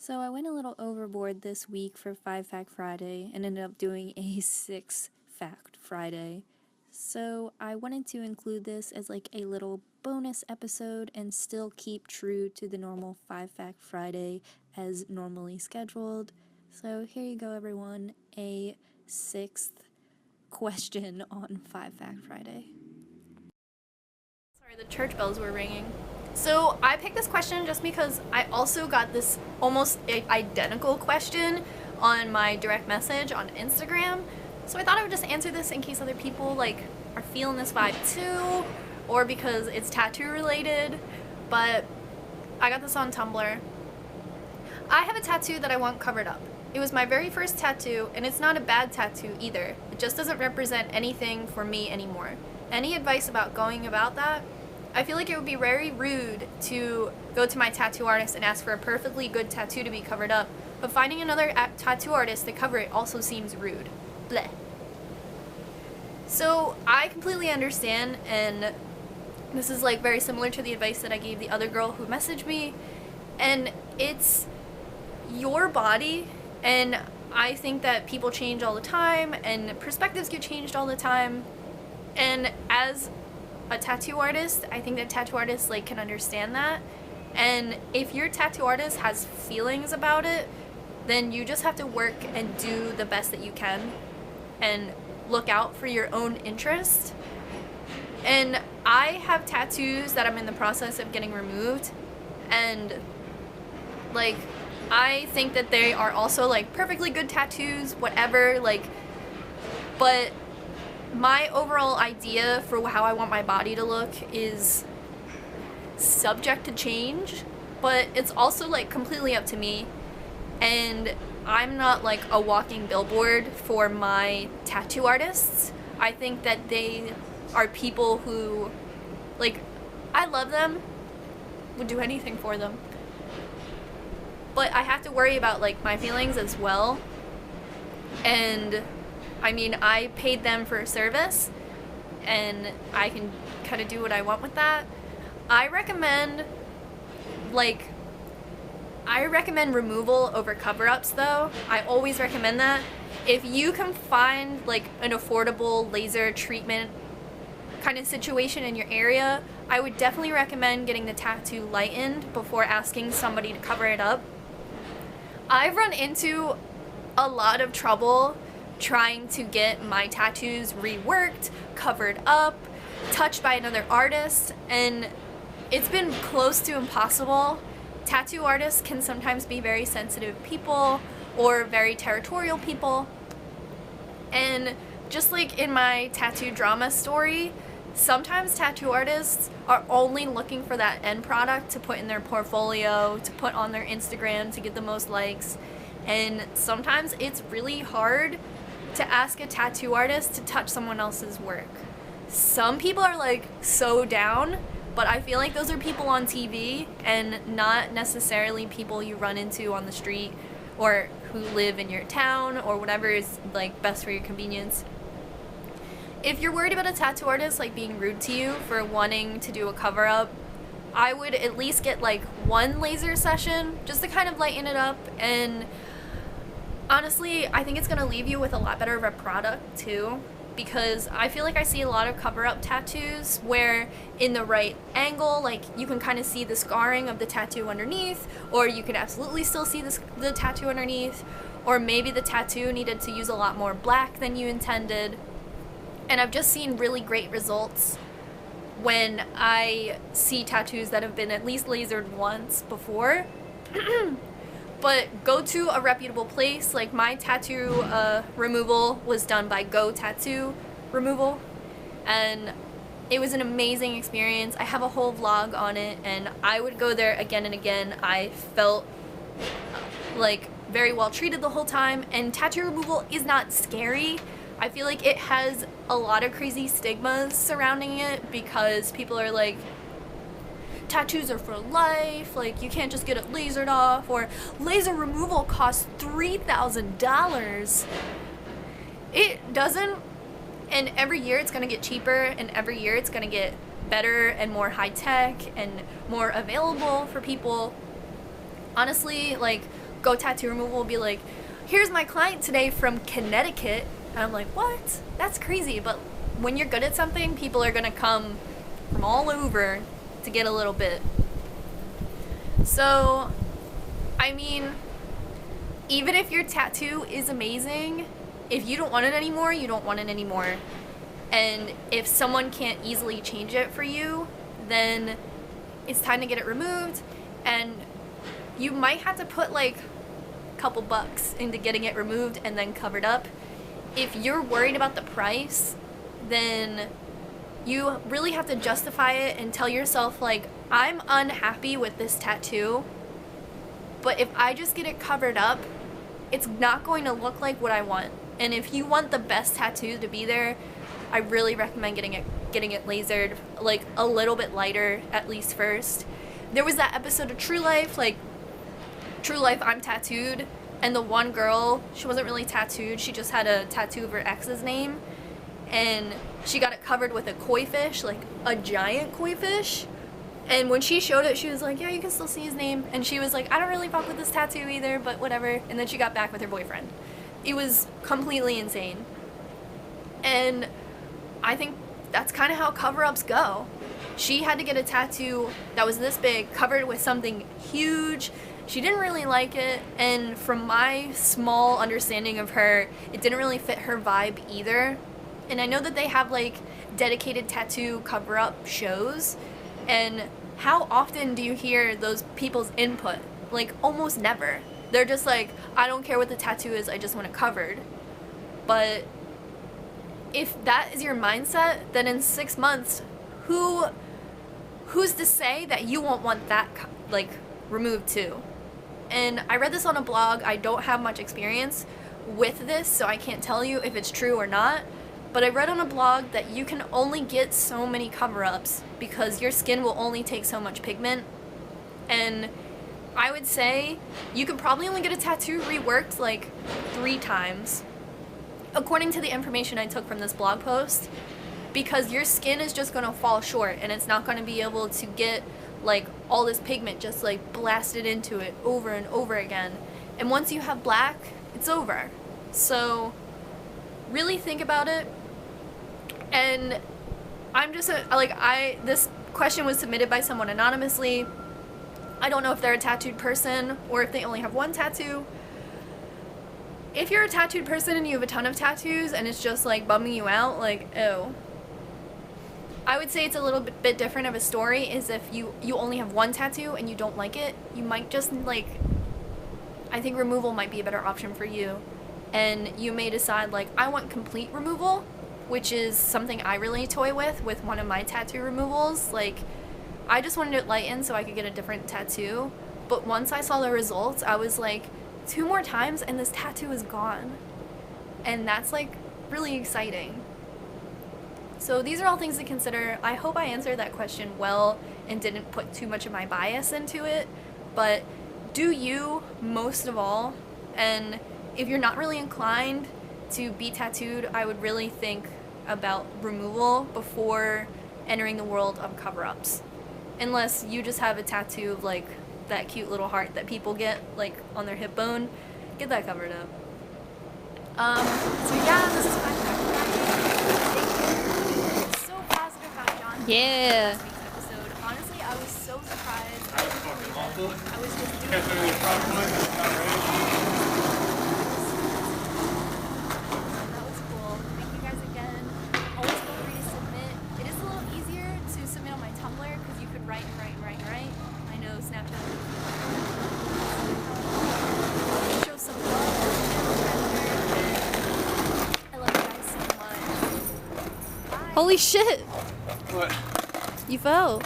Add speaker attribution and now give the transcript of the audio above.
Speaker 1: So I went a little overboard this week for 5 Fact Friday and ended up doing a 6 Fact Friday. So I wanted to include this as like a little bonus episode and still keep true to the normal 5 Fact Friday as normally scheduled. So here you go, everyone, a 6th question on 5 Fact Friday.
Speaker 2: Sorry, the church bells were ringing. So I picked this question just because I also got this almost identical question on my direct message on Instagram. So I thought I would just answer this in case other people are feeling this vibe too, or because it's tattoo related. But I got this on Tumblr. I have a tattoo that I want covered up. It was my very first tattoo, and it's not a bad tattoo either. It just doesn't represent anything for me anymore. Any advice about going about that? I feel like it would be very rude to go to my tattoo artist and ask for a perfectly good tattoo to be covered up, but finding another tattoo artist to cover it also seems rude. Bleh. So I completely understand, and this is very similar to the advice that I gave the other girl who messaged me, and it's your body, and I think that people change all the time, and perspectives get changed all the time, and as a tattoo artist, I think that tattoo artists can understand that, and if your tattoo artist has feelings about it, then you just have to work and do the best that you can and look out for your own interest. And I have tattoos that I'm in the process of getting removed, and I think that they are also perfectly good tattoos, whatever, but my overall idea for how I want my body to look is subject to change, but it's also completely up to me, and I'm not a walking billboard for my tattoo artists. I think that they are people who I love them, would do anything for them, but I have to worry about my feelings as well. And I mean, I paid them for a service, and I can kind of do what I want with that. I recommend removal over cover-ups, though. I always recommend that. If you can find an affordable laser treatment kind of situation in your area, I would definitely recommend getting the tattoo lightened before asking somebody to cover it up. I've run into a lot of trouble trying to get my tattoos reworked, covered up, touched by another artist, and it's been close to impossible. Tattoo artists can sometimes be very sensitive people or very territorial people, and just like in my tattoo drama story, sometimes tattoo artists are only looking for that end product to put in their portfolio, to put on their Instagram, to get the most likes, and sometimes it's really hard to ask a tattoo artist to touch someone else's work. Some people are so down, but I feel like those are people on TV and not necessarily people you run into on the street or who live in your town or whatever is best for your convenience. If you're worried about a tattoo artist being rude to you for wanting to do a cover-up, I would at least get one laser session just to kind of lighten it up, and honestly, I think it's going to leave you with a lot better of a product too, because I feel I see a lot of cover-up tattoos where in the right angle, you can kind of see the scarring of the tattoo underneath, or you can absolutely still see the tattoo underneath, or maybe the tattoo needed to use a lot more black than you intended. And I've just seen really great results when I see tattoos that have been at least lasered once before. But go to a reputable place. My tattoo removal was done by Go Tattoo Removal, and it was an amazing experience. I have a whole vlog on it, and I would go there again and again. I felt very well treated the whole time, and tattoo removal is not scary. I feel it has a lot of crazy stigmas surrounding it because people are tattoos are for life, you can't just get it lasered off, or laser removal costs $3,000. It doesn't, and every year it's going to get cheaper, and every year it's going to get better and more high-tech and more available for people. Honestly, Go Tattoo Removal will be like, here's my client today from Connecticut. And I'm like, what? That's crazy. But when you're good at something, people are going to come from all over to get a little bit. So, I mean, even if your tattoo is amazing, if you don't want it anymore, you don't want it anymore. And if someone can't easily change it for you, then it's time to get it removed. And you might have to put like a couple bucks into getting it removed and then covered up. If you're worried about the price, then you really have to justify it and tell yourself like, I'm unhappy with this tattoo, but if I just get it covered up, it's not going to look like what I want. And if you want the best tattoo to be there, I really recommend getting it lasered, like a little bit lighter at least first. There was that episode of True Life, like True Life I'm Tattooed, and the one girl, she wasn't really tattooed, she just had a tattoo of her ex's name, and she got it covered with a koi fish, like a giant koi fish. And when she showed it, she was like, yeah, you can still see his name. And she was like, I don't really fuck with this tattoo either, but whatever. And then she got back with her boyfriend. It was completely insane. And I think that's kind of how cover-ups go. She had to get a tattoo that was this big, covered with something huge. She didn't really like it, and from my small understanding of her, it didn't really fit her vibe either. And I know that they have like dedicated tattoo cover-up shows, and how often do you hear those people's input? Like almost never. They're just like, I don't care what the tattoo is, I just want it covered. But if that is your mindset, then in 6 months, who's to say that you won't want that like removed too? And I read this on a blog. I don't have much experience with this, so I can't tell you if it's true or not. But I read on a blog that you can only get so many cover-ups because your skin will only take so much pigment. And I would say you could probably only get a tattoo reworked like 3 times, according to the information I took from this blog post, because your skin is just going to fall short and it's not going to be able to get like all this pigment just like blasted into it over and over again. And once you have black, it's over. So really think about it. And I'm just this question was submitted by someone anonymously. I don't know if they're a tattooed person or if they only have one tattoo. If you're a tattooed person and you have a ton of tattoos and it's just like bumming you out, like, ew. I would say it's a little bit different of a story is if you only have one tattoo and you don't like it, you might just like, I think removal might be a better option for you. And you may decide like, I want complete removal, which is something I really toy with one of my tattoo removals. Like, I just wanted it lightened so I could get a different tattoo. But once I saw the results, I was like, 2 more times and this tattoo is gone. And that's like really exciting. So these are all things to consider. I hope I answered that question well and didn't put too much of my bias into it. But do you, most of all. And if you're not really inclined to be tattooed, I would really think about removal before entering the world of cover-ups. Unless you just have a tattoo of like that cute little heart that people get like on their hip bone, get that covered up. So yeah, this is my so positive about John.
Speaker 1: Yeah.
Speaker 2: Last week's episode. Honestly, I was so surprised. I couldn't believe it. I was just doing that was cool. Thank you guys again. Always feel free to submit. It is a little easier to submit on my Tumblr because you could write and write and write and write. I know Snapchat. Show some love. I love you guys so much. Bye.
Speaker 1: Holy shit!
Speaker 3: What?
Speaker 1: You fell.